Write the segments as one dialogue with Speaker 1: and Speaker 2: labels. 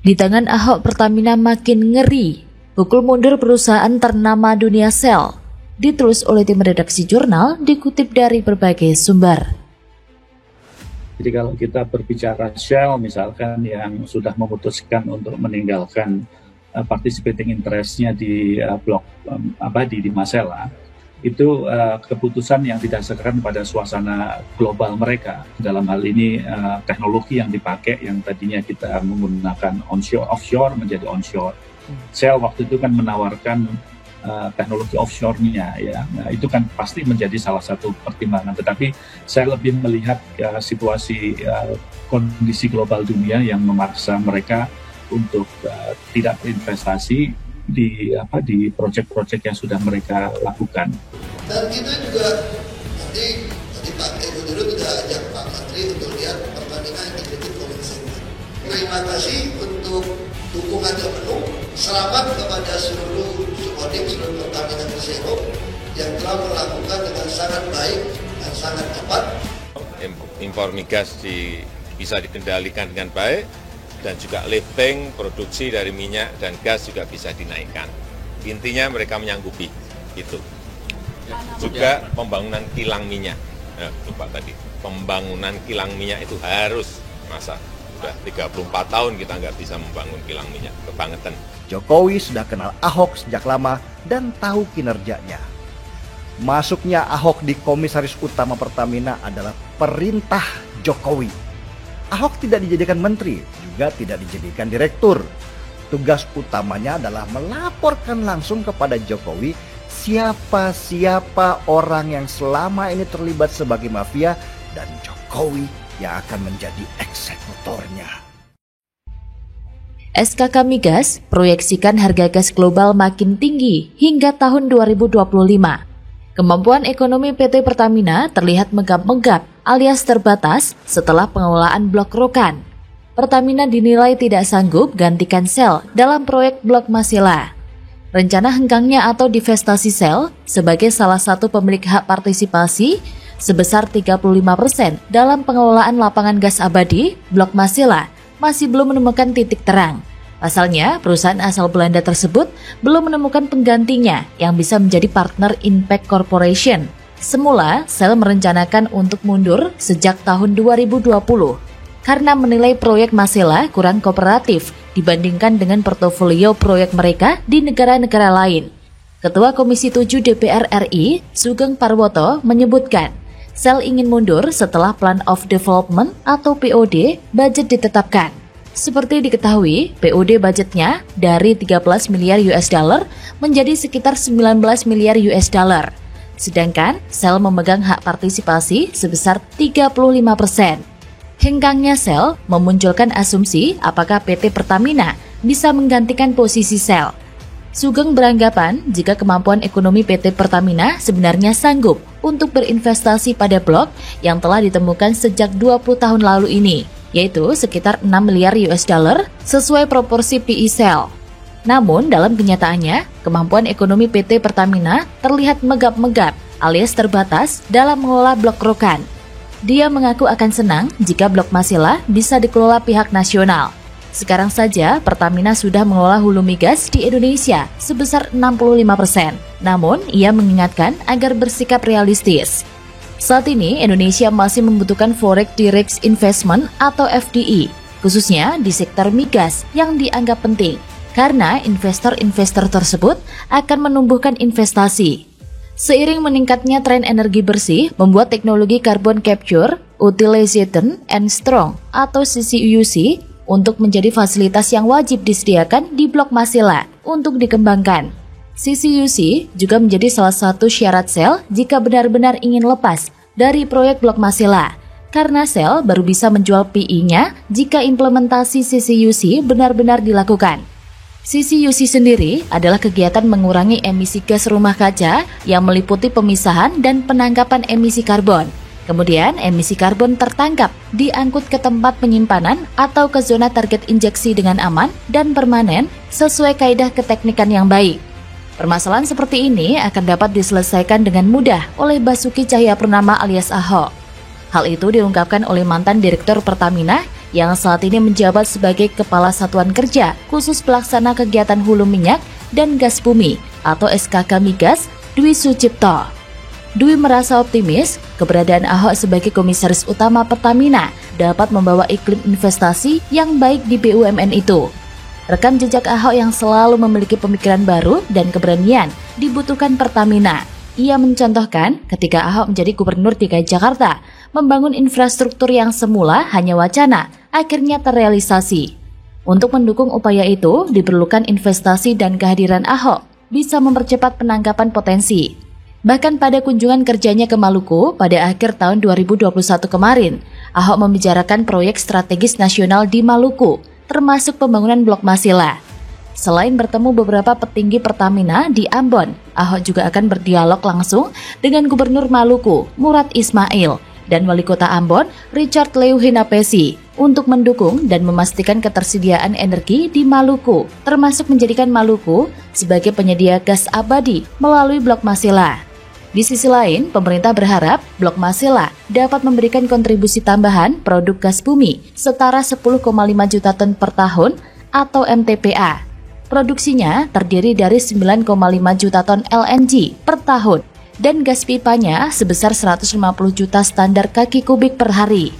Speaker 1: Di tangan Ahok, Pertamina makin ngeri. Pukul mundur perusahaan ternama dunia Shell. Ditulis oleh tim redaksi jurnal, dikutip dari berbagai sumber.
Speaker 2: Jadi kalau kita berbicara Shell misalkan yang sudah memutuskan untuk meninggalkan participating interest-nya di blok abadi di Masela, itu keputusan yang didasarkan pada suasana global mereka. Dalam hal ini teknologi yang dipakai yang tadinya kita menggunakan offshore menjadi onshore. Shell waktu itu kan menawarkan teknologi offshore-nya ya. Nah, itu kan pasti menjadi salah satu pertimbangan. Tetapi saya lebih melihat situasi kondisi global dunia yang memaksa mereka untuk tidak berinvestasi di proyek-proyek yang sudah mereka lakukan.
Speaker 3: Dan kita juga tadi Pak Eko dulu sudah ajak Pak Menteri untuk lihat Pertamina Integrated Commission. Terima kasih untuk dukungannya penuh. Selamat kepada seluruh subholding seluruh Pertamina Persero yang telah melakukan dengan sangat baik dan sangat tepat.
Speaker 4: Impor migas bisa dikendalikan dengan baik. Dan juga lifting produksi dari minyak dan gas juga bisa dinaikkan. Intinya mereka menyanggupi itu. Juga pembangunan kilang minyak. Lupa tadi, pembangunan kilang minyak itu harus masa. Sudah 34 tahun kita nggak bisa membangun kilang minyak, kebangetan.
Speaker 5: Jokowi sudah kenal Ahok sejak lama dan tahu kinerjanya. Masuknya Ahok di Komisaris Utama Pertamina adalah perintah Jokowi. Ahok tidak dijadikan menteri, juga tidak dijadikan direktur. Tugas utamanya adalah melaporkan langsung kepada Jokowi siapa orang yang selama ini terlibat sebagai mafia dan Jokowi yang akan menjadi eksekutornya.
Speaker 1: SKK Migas proyeksikan harga gas global makin tinggi hingga tahun 2025. Kemampuan ekonomi PT Pertamina terlihat menggap-menggap alias terbatas setelah pengelolaan blok Rokan. Pertamina dinilai tidak sanggup gantikan Shell dalam proyek blok Masela. Rencana hengkangnya atau divestasi Shell sebagai salah satu pemilik hak partisipasi sebesar 35% dalam pengelolaan lapangan gas abadi blok Masela masih belum menemukan titik terang. Pasalnya, perusahaan asal Belanda tersebut belum menemukan penggantinya yang bisa menjadi partner Impact Corporation. Semula, Shell merencanakan untuk mundur sejak tahun 2020 karena menilai proyek Masela kurang kooperatif dibandingkan dengan portofolio proyek mereka di negara-negara lain. Ketua Komisi 7 DPR RI, Sugeng Parwoto, menyebutkan Shell ingin mundur setelah Plan of Development atau POD budget ditetapkan. Seperti diketahui, POD budgetnya dari 13 miliar US dollar menjadi sekitar 19 miliar US dollar. Sedangkan Shell memegang hak partisipasi sebesar 35%. Hengkangnya Shell memunculkan asumsi apakah PT Pertamina bisa menggantikan posisi Shell. Sugeng beranggapan jika kemampuan ekonomi PT Pertamina sebenarnya sanggup untuk berinvestasi pada blok yang telah ditemukan sejak 20 tahun lalu ini, yaitu sekitar 6 miliar US dollar sesuai proporsi PE Shell. Namun dalam kenyataannya, kemampuan ekonomi PT Pertamina terlihat megap-megap alias terbatas dalam mengelola blok Rokan. Dia mengaku akan senang jika blok Masela bisa dikelola pihak nasional. Sekarang saja Pertamina sudah mengelola hulu migas di Indonesia sebesar 65%. Namun ia mengingatkan agar bersikap realistis. Saat ini, Indonesia masih membutuhkan Foreign Direct Investment atau FDI, khususnya di sektor migas yang dianggap penting, karena investor-investor tersebut akan menumbuhkan investasi. Seiring meningkatnya tren energi bersih, membuat teknologi carbon capture, utilization, and strong atau CCUC untuk menjadi fasilitas yang wajib disediakan di blok Masela untuk dikembangkan. CCUC juga menjadi salah satu syarat Shell jika benar-benar ingin lepas dari proyek blok Masela, karena Shell baru bisa menjual PE-nya jika implementasi CCUC benar-benar dilakukan. CCUC sendiri adalah kegiatan mengurangi emisi gas rumah kaca yang meliputi pemisahan dan penangkapan emisi karbon. Kemudian emisi karbon tertangkap, diangkut ke tempat penyimpanan atau ke zona target injeksi dengan aman dan permanen sesuai kaidah keteknikan yang baik. Permasalahan seperti ini akan dapat diselesaikan dengan mudah oleh Basuki Cahayapurnama alias Ahok. Hal itu diungkapkan oleh mantan Direktur Pertamina yang saat ini menjabat sebagai Kepala Satuan Kerja Khusus Pelaksana Kegiatan Hulu Minyak dan Gas Bumi atau SKK Migas, Dwi Sucipto. Dwi merasa optimis keberadaan Ahok sebagai Komisaris Utama Pertamina dapat membawa iklim investasi yang baik di BUMN itu. Rekam jejak Ahok yang selalu memiliki pemikiran baru dan keberanian dibutuhkan Pertamina. Ia mencontohkan ketika Ahok menjadi Gubernur DKI Jakarta, membangun infrastruktur yang semula hanya wacana, akhirnya terrealisasi. Untuk mendukung upaya itu, diperlukan investasi dan kehadiran Ahok bisa mempercepat penangkapan potensi. Bahkan pada kunjungan kerjanya ke Maluku pada akhir tahun 2021 kemarin, Ahok membicarakan proyek strategis nasional di Maluku, termasuk pembangunan Blok Masela. Selain bertemu beberapa petinggi Pertamina di Ambon, Ahok juga akan berdialog langsung dengan Gubernur Maluku, Murad Ismail, dan Wali Kota Ambon, Richard Lew Hinapesi, untuk mendukung dan memastikan ketersediaan energi di Maluku, termasuk menjadikan Maluku sebagai penyedia gas abadi melalui Blok Masela. Di sisi lain, pemerintah berharap Blok Masela dapat memberikan kontribusi tambahan produk gas bumi setara 10,5 juta ton per tahun atau MTPA. Produksinya terdiri dari 9,5 juta ton LNG per tahun dan gas pipanya sebesar 150 juta standar kaki kubik per hari.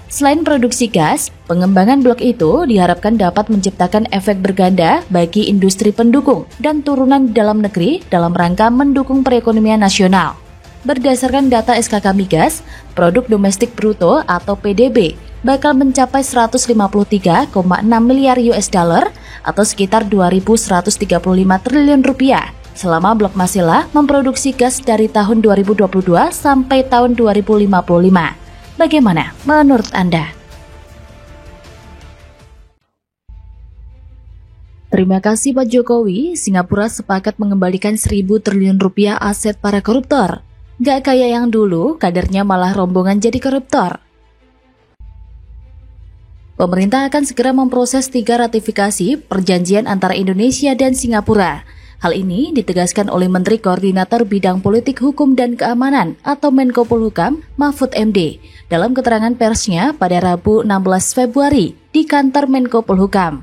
Speaker 1: Selain produksi gas, pengembangan blok itu diharapkan dapat menciptakan efek berganda bagi industri pendukung dan turunan di dalam negeri dalam rangka mendukung perekonomian nasional. Berdasarkan data SKK Migas, produk domestik bruto atau PDB bakal mencapai 153,6 miliar US dollar atau sekitar 2.135 triliun rupiah selama Blok Masela memproduksi gas dari tahun 2022 sampai tahun 2055. Bagaimana menurut Anda? Terima kasih Pak Jokowi, Singapura sepakat mengembalikan 1.000 triliun rupiah aset para koruptor. Gak kayak yang dulu, kadernya malah rombongan jadi koruptor. Pemerintah akan segera memproses 3 ratifikasi perjanjian antara Indonesia dan Singapura. Hal ini ditegaskan oleh Menteri Koordinator Bidang Politik Hukum dan Keamanan atau Menko Polhukam Mahfud MD dalam keterangan persnya pada Rabu 16 Februari di kantor Menko Polhukam.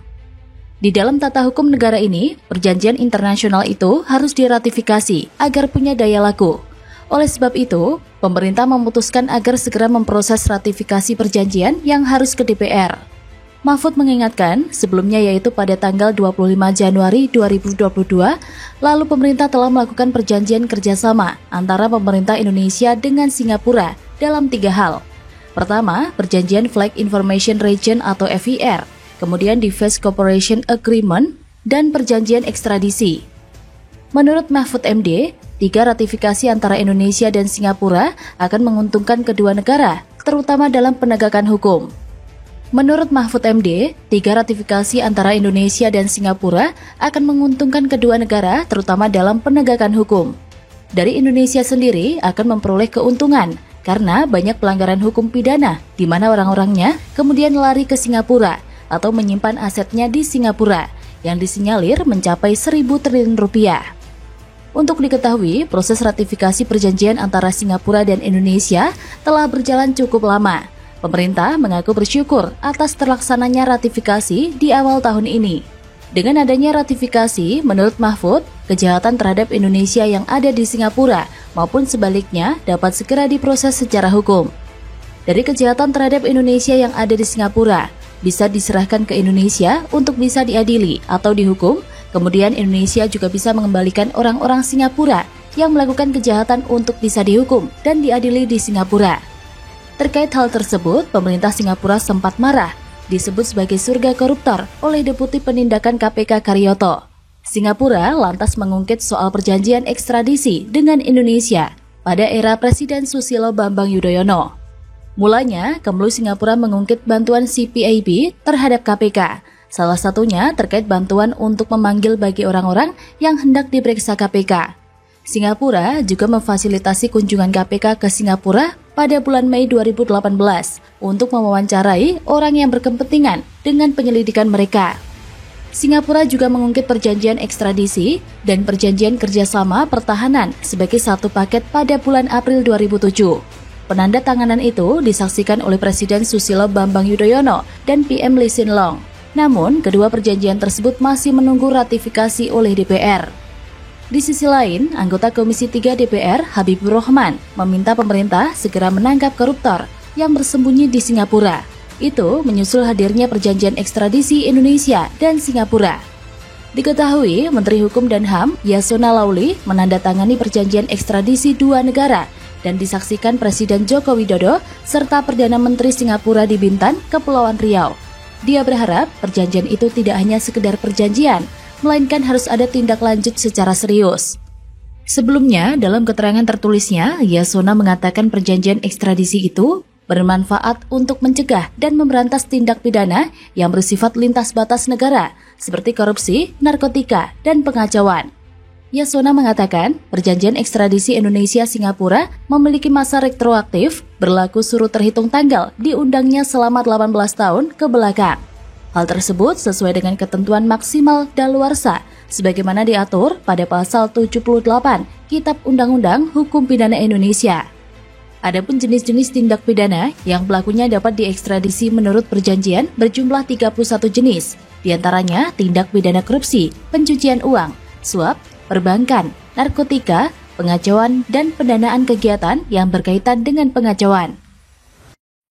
Speaker 1: Di dalam tata hukum negara ini, perjanjian internasional itu harus diratifikasi agar punya daya laku. Oleh sebab itu, pemerintah memutuskan agar segera memproses ratifikasi perjanjian yang harus ke DPR. Mahfud mengingatkan, sebelumnya yaitu pada tanggal 25 Januari 2022, lalu pemerintah telah melakukan perjanjian kerjasama antara pemerintah Indonesia dengan Singapura dalam 3 hal. Pertama, perjanjian Flag Information Region atau FIR, kemudian Defense Cooperation Agreement, dan perjanjian ekstradisi. Menurut Mahfud MD, 3 ratifikasi antara Indonesia dan Singapura akan menguntungkan kedua negara, terutama dalam penegakan hukum. Menurut Mahfud MD, 3 ratifikasi antara Indonesia dan Singapura akan menguntungkan kedua negara terutama dalam penegakan hukum. Dari Indonesia sendiri akan memperoleh keuntungan karena banyak pelanggaran hukum pidana di mana orang-orangnya kemudian lari ke Singapura atau menyimpan asetnya di Singapura yang disinyalir mencapai 1.000 triliun rupiah. Untuk diketahui, proses ratifikasi perjanjian antara Singapura dan Indonesia telah berjalan cukup lama. Pemerintah mengaku bersyukur atas terlaksananya ratifikasi di awal tahun ini. Dengan adanya ratifikasi, menurut Mahfud, kejahatan terhadap Indonesia yang ada di Singapura maupun sebaliknya dapat segera diproses secara hukum. Dari kejahatan terhadap Indonesia yang ada di Singapura, bisa diserahkan ke Indonesia untuk bisa diadili atau dihukum, kemudian Indonesia juga bisa mengembalikan orang-orang Singapura yang melakukan kejahatan untuk bisa dihukum dan diadili di Singapura. Terkait hal tersebut, pemerintah Singapura sempat marah, disebut sebagai surga koruptor oleh Deputi Penindakan KPK Karyoto. Singapura lantas mengungkit soal perjanjian ekstradisi dengan Indonesia pada era Presiden Susilo Bambang Yudhoyono. Mulanya, Kemlu Singapura mengungkit bantuan CPAB terhadap KPK, salah satunya terkait bantuan untuk memanggil bagi orang-orang yang hendak diperiksa KPK. Singapura juga memfasilitasi kunjungan KPK ke Singapura pada bulan Mei 2018 untuk mewawancarai orang yang berkepentingan dengan penyelidikan mereka. Singapura juga mengungkit perjanjian ekstradisi dan perjanjian kerjasama pertahanan sebagai satu paket pada bulan April 2007. Penandatanganan itu disaksikan oleh Presiden Susilo Bambang Yudhoyono dan PM Lee Hsien Loong. Namun, kedua perjanjian tersebut masih menunggu ratifikasi oleh DPR. Di sisi lain, anggota Komisi 3 DPR, Habibur Rahman, meminta pemerintah segera menangkap koruptor yang bersembunyi di Singapura. Itu menyusul hadirnya perjanjian ekstradisi Indonesia dan Singapura. Diketahui, Menteri Hukum dan HAM, Yasona Laoly, menandatangani perjanjian ekstradisi dua negara dan disaksikan Presiden Joko Widodo serta Perdana Menteri Singapura di Bintan, Kepulauan Riau. Dia berharap perjanjian itu tidak hanya sekedar perjanjian, melainkan harus ada tindak lanjut secara serius. Sebelumnya, dalam keterangan tertulisnya, Yasona mengatakan perjanjian ekstradisi itu bermanfaat untuk mencegah dan memberantas tindak pidana yang bersifat lintas batas negara, seperti korupsi, narkotika, dan pengacauan. Yasona mengatakan, perjanjian ekstradisi Indonesia-Singapura memiliki masa retroaktif, berlaku surut terhitung tanggal diundangnya selama 18 tahun ke belakang. Hal tersebut sesuai dengan ketentuan maksimal daluarsa, sebagaimana diatur pada pasal 78 Kitab Undang-Undang Hukum Pidana Indonesia. Adapun jenis-jenis tindak pidana yang pelakunya dapat diekstradisi menurut perjanjian berjumlah 31 jenis, diantaranya tindak pidana korupsi, pencucian uang, suap, perbankan, narkotika, pengacauan, dan pendanaan kegiatan yang berkaitan dengan pengacauan.